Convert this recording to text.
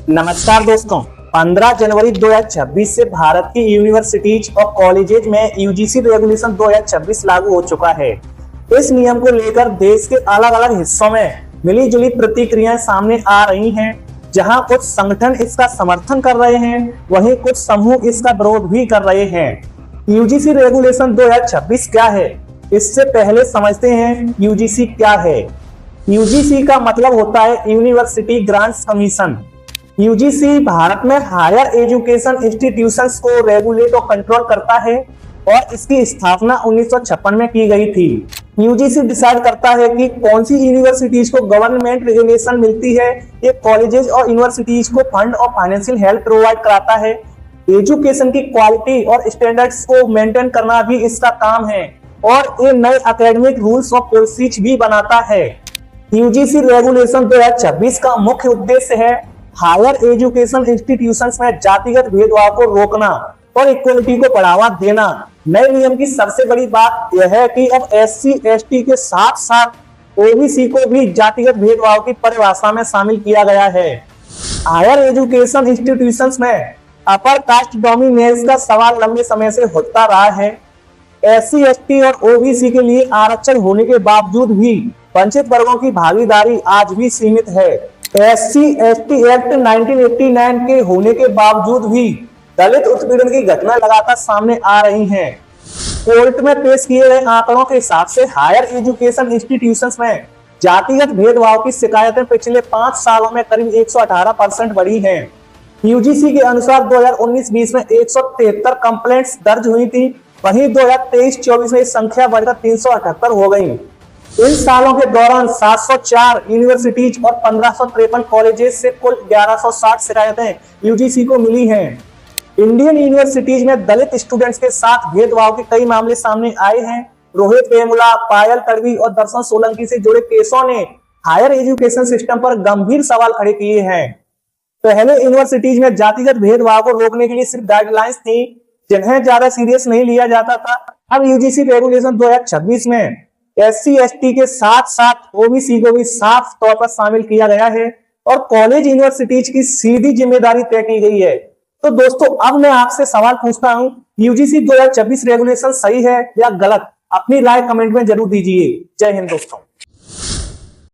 नमस्कार दोस्तों, 15 जनवरी 2026 से भारत की यूनिवर्सिटीज और कॉलेजेज में यूजीसी रेगुलेशन 2026 लागू हो चुका है। इस नियम को लेकर देश के अलग अलग हिस्सों में मिली जुली प्रतिक्रियाएं सामने आ रही हैं। जहां कुछ संगठन इसका समर्थन कर रहे हैं, वहीं कुछ समूह इसका विरोध भी कर रहे हैं। यूजीसी रेगुलेशन 2026 क्या है, इससे पहले समझते हैं यूजीसी क्या है। यूजीसी का मतलब होता है university grants commission. UGC Bharat में हायर एजुकेशन इंस्टीट्यूशंस को रेगुलेट और कंट्रोल करता है और इसकी स्थापना 1956 में की गई थी। यूजीसी डिसाइड करता है कि कौन सी यूनिवर्सिटीज को गवर्नमेंट रेगुलेशन मिलती है। ये कॉलेजेस और यूनिवर्सिटीज को फंड और फाइनेंशियल हेल्प प्रोवाइड कराता है। एजुकेशन की क्वालिटी और स्टैंडर्ड्स को मेंटेन करना भी इसका काम है और ये नए एकेडमिक रूल्स और पॉलिसीज भी बनाता है। यूजीसी रेगुलेशन 2026 का मुख्य उद्देश्य है हायर एजुकेशन इंस्टीट्यूशंस में जातिगत भेदभाव को रोकना और इक्वलिटी को बढ़ावा देना। नए नियम की सबसे बड़ी बात यह है कि अब एससी एसटी के साथ साथ ओबीसी को भी जातिगत भेदभाव की परिभाषा में शामिल किया गया है। हायर एजुकेशन इंस्टीट्यूशंस में अपर कास्ट डोमिनेंस का सवाल लंबे समय से होता रहा है। एससी एसटी और ओबीसी के लिए आरक्षण होने के बावजूद भी वंचित वर्गों की भागीदारी आज भी सीमित है। एससी एसटी एक्ट 1989 के होने के बावजूद भी दलित उत्पीड़न की घटना लगातार सामने आ रही हैं। कोर्ट में पेश किए गए आंकड़ों के हिसाब से हायर एजुकेशन इंस्टीट्यूशंस में जातिगत भेदभाव की शिकायतें पिछले 5 सालों में करीब 118% बढ़ी हैं। यूजीसी के अनुसार 2019-20 में 173 कंप्लेंट्स दर्ज हुई थी, वहीं 2023-24 में संख्या बढ़कर 378 हो गई। इन सालों के दौरान 704 यूनिवर्सिटीज और 1553 कॉलेजेस से कुल 1160 शिकायतें यूजीसी को मिली हैं। इंडियन यूनिवर्सिटीज में दलित स्टूडेंट्स के साथ भेदभाव के कई मामले सामने आए हैं। रोहित वेमुला, पायल तड़वी और दर्शन सोलंकी से जुड़े केसों ने हायर एजुकेशन सिस्टम पर गंभीर सवाल खड़े किए हैं। पहले यूनिवर्सिटीज में जातिगत भेदभाव को रोकने के लिए सिर्फ गाइडलाइंस थी, जिन्हें ज्यादा सीरियस नहीं लिया जाता था। अब यूजीसी रेगुलेशन 2026 में एससी एसटी के साथ साथ ओबीसी को भी साफ तौर पर शामिल किया गया है और कॉलेज यूनिवर्सिटीज की सीधी जिम्मेदारी तय की गई है। तो दोस्तों, अब मैं आपसे सवाल पूछता हूं, यूजीसी 2026 रेगुलेशन सही है या गलत? अपनी राय कमेंट में जरूर दीजिए। जय हिंद दोस्तों।